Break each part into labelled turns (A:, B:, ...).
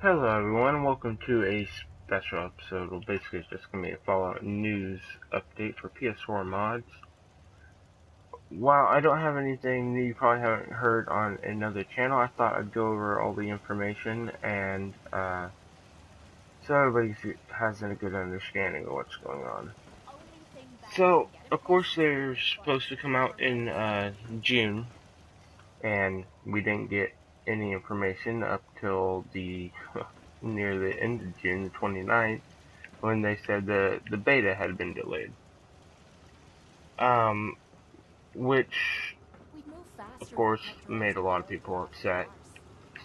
A: Hello everyone, welcome to a special episode. Well, basically it's just going to be a Fallout news update for PS4 mods. While I don't have anything that you probably haven't heard on another channel, I thought I'd go over all the information and so everybody has a good understanding of what's going on. So, of course they're supposed to come out in June, and we didn't get any information up till the near the end of June, the 29th, when they said the beta had been delayed. Which, of course, made a lot of people upset,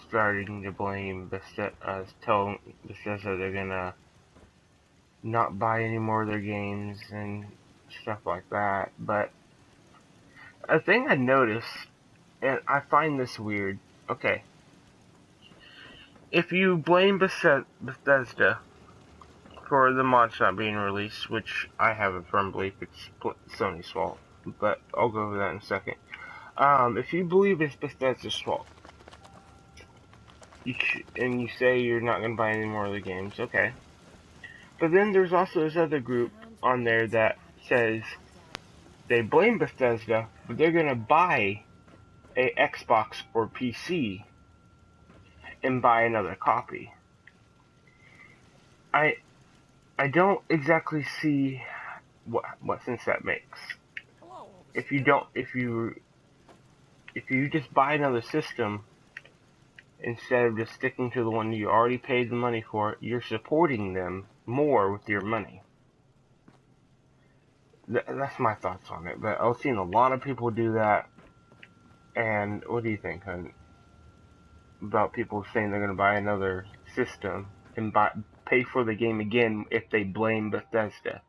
A: starting to blame Bethesda, telling Bethesda they're gonna not buy any more of their games and stuff like that. But a thing I noticed, and I find this weird, okay, if you blame Bethesda for the mods not being released, which I have a firm belief it's Sony's fault, but I'll go over that in a second. If you believe it's Bethesda's fault, and you say you're not going to buy any more of the games, okay. But then there's also this other group on there that says they blame Bethesda, but they're going to buy a Xbox or PC and buy another copy. I don't exactly see what sense that makes. If you just buy another system instead of just sticking to the one you already paid the money for, you're supporting them more with your money. That's my thoughts on it, but I've seen a lot of people do that. And what do you think, hon, about people saying they're going to buy another system and pay for the game again if they blame Bethesda?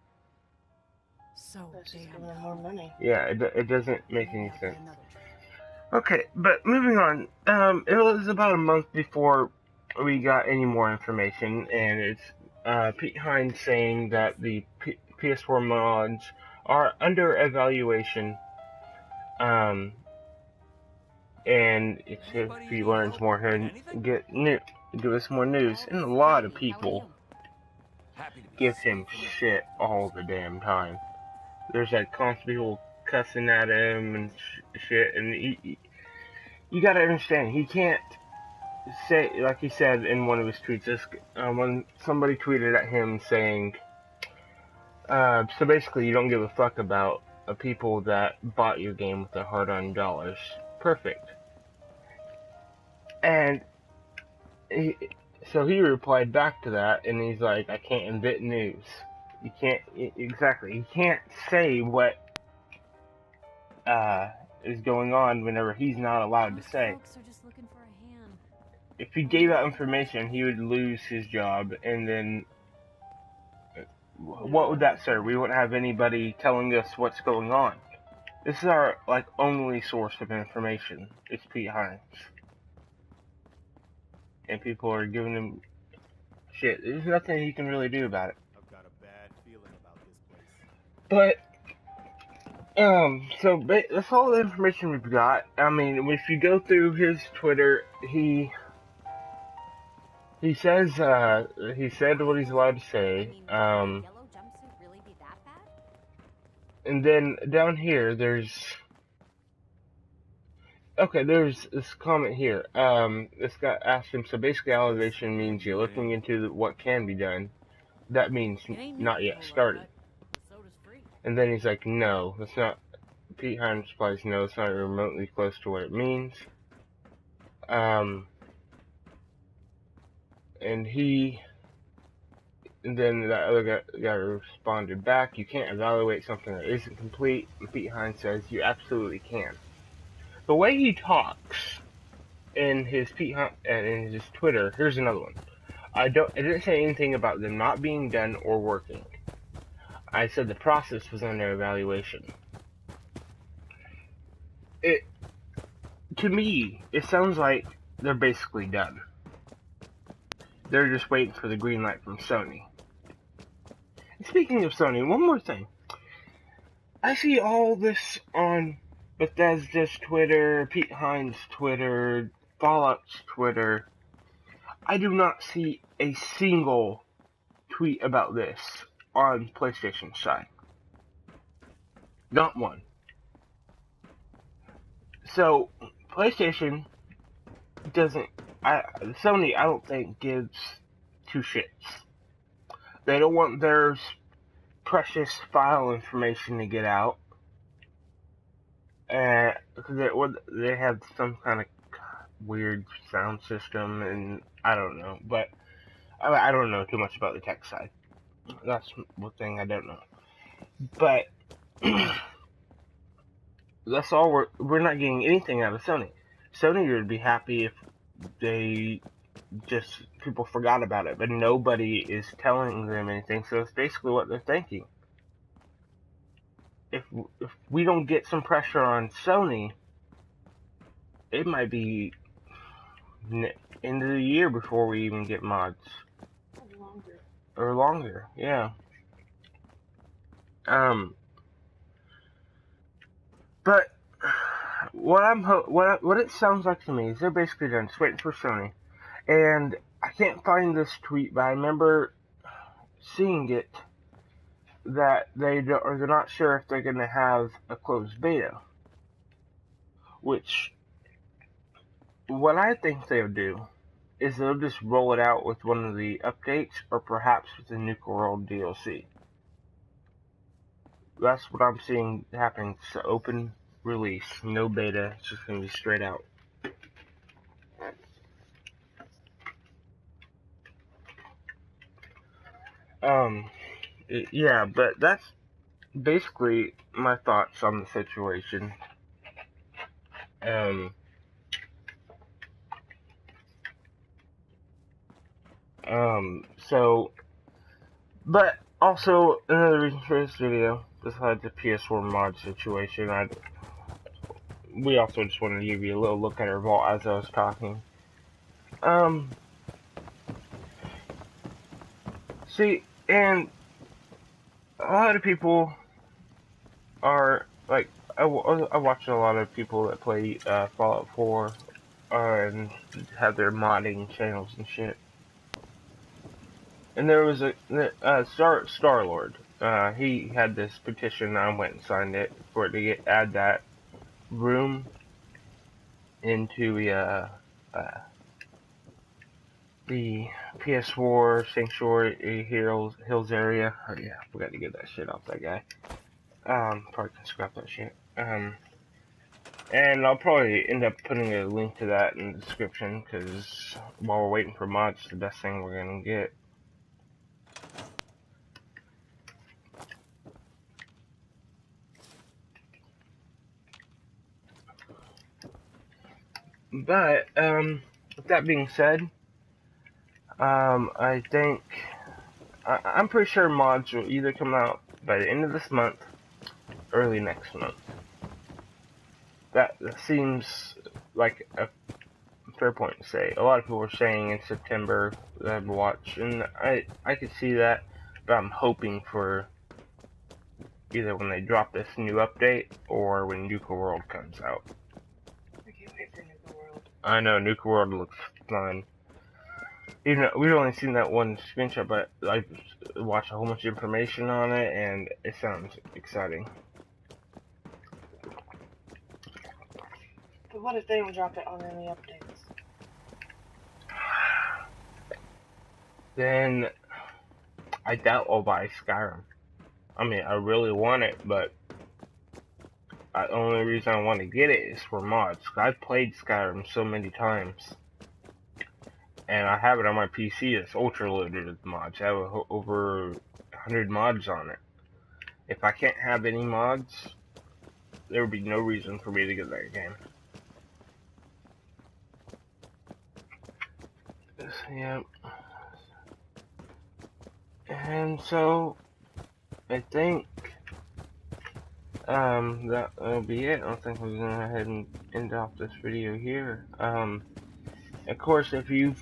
B: So that's just giving them more money.
A: Yeah, it doesn't make any sense. Okay, but moving on. It was about a month before we got any more information, and it's Pete Hines saying that the PS4 mods are under evaluation. And if he learns more, he'll give us more news. And a lot of people give him shit all the damn time. There's like constant people cussing at him and shit, and you gotta understand, he can't say, like he said in one of his tweets, when somebody tweeted at him saying, so basically you don't give a fuck about people that bought your game with their hard-earned dollars. Perfect. And so he replied back to that, and he's like, I can't invent news. You can't, exactly, he can't say what is going on whenever he's not allowed to say. If he gave out information, he would lose his job, and then what would that serve? We wouldn't have anybody telling us what's going on. This is our only source of information. It's Pete Hines, and people are giving him shit. There's nothing he can really do about it.
C: I've got a bad feeling about this place.
A: But so that's all the information we've got. I mean, if you go through his Twitter, he says he said what he's allowed to say. And then down here there's this comment here. This guy asked him, so basically elevation means you're looking into what can be done. That means not yet started. And then he's like, no, that's not. Pete Hines replies, no, it's not remotely close to what it means. And then that other guy responded back, you can't evaluate something that isn't complete. And Pete Hines says, you absolutely can. The way he talks in his Twitter, here's another one. I didn't say anything about them not being done or working. I said the process was under evaluation. To me, it sounds like they're basically done. They're just waiting for the green light from Sony. And speaking of Sony, one more thing. I see all this on Bethesda's Twitter, Pete Hines' Twitter, Fallout's Twitter. I do not see a single tweet about this on PlayStation's side. Not one. So, PlayStation doesn't... Sony, I don't think, gives two shits. They don't want their precious file information to get out. And they have some kind of weird sound system, and I don't know. But I don't know too much about the tech side. That's one thing I don't know. But that's all we're not getting anything out of Sony. Sony would be happy if people forgot about it, but nobody is telling them anything, so it's basically what they're thinking. If we don't get some pressure on Sony, it might be end of the year before we even get mods. Or longer, yeah. But what it sounds like to me is they're basically done just waiting for Sony. And I can't find this tweet, but I remember seeing it that they're not sure if they're going to have a closed beta. Which, what I think they'll do is they'll just roll it out with one of the updates, or perhaps with the Nuka World DLC. That's what I'm seeing happening. It's an open release, no beta. It's just going to be straight out. Yeah, but that's basically my thoughts on the situation. But also, another reason for this video, besides the PS4 mod situation, we also just wanted to give you a little look at our vault as I was talking. See, and a lot of people are, like, I watch a lot of people that play Fallout 4 and have their modding channels and shit. And there was a Starlord. He had this petition. I went and signed it for it to add that room into the PS4 Sanctuary Hills area. Oh yeah, I forgot to get that shit off that guy. Probably can scrap that shit. And I'll probably end up putting a link to that in the description, because while we're waiting for mods, the best thing we're gonna get. But, with that being said, I think, I'm pretty sure mods will either come out by the end of this month, early next month. That seems like a fair point to say. A lot of people are saying in September that I'd watch, and I could see that, but I'm hoping for either when they drop this new update, or when Nuka World comes out.
B: I can't wait for Nuka World.
A: I know, Nuka World looks fun. Even though we've only seen that one screenshot, but I watched a whole bunch of information on it, and it sounds exciting.
B: But what if they don't drop it on any updates?
A: Then I doubt I'll buy Skyrim. I mean, I really want it, but the only reason I want to get it is for mods. I've played Skyrim so many times, and I have it on my PC. It's ultra loaded with mods. I have over 100 mods on it. If I can't have any mods, there would be no reason for me to get that game. Yeah. And so, I think that'll be it. I think we're gonna go ahead and end off this video here. Of course, if you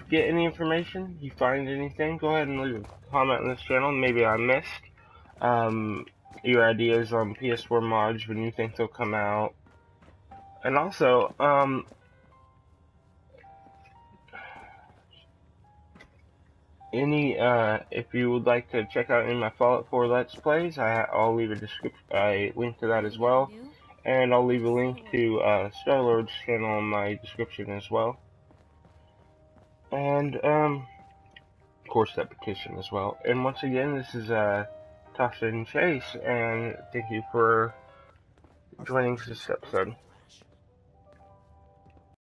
A: get any information, you find anything, go ahead and leave a comment on this channel. Maybe I missed your ideas on PS4 mods, when you think they'll come out, and also if you would like to check out any of my Fallout 4 Let's Plays, I'll leave a link to that as well. And I'll leave a link to Starlord's channel in my description as well. And, of course, that petition as well. And once again, this is Tasha and Chase, and thank you for joining this episode.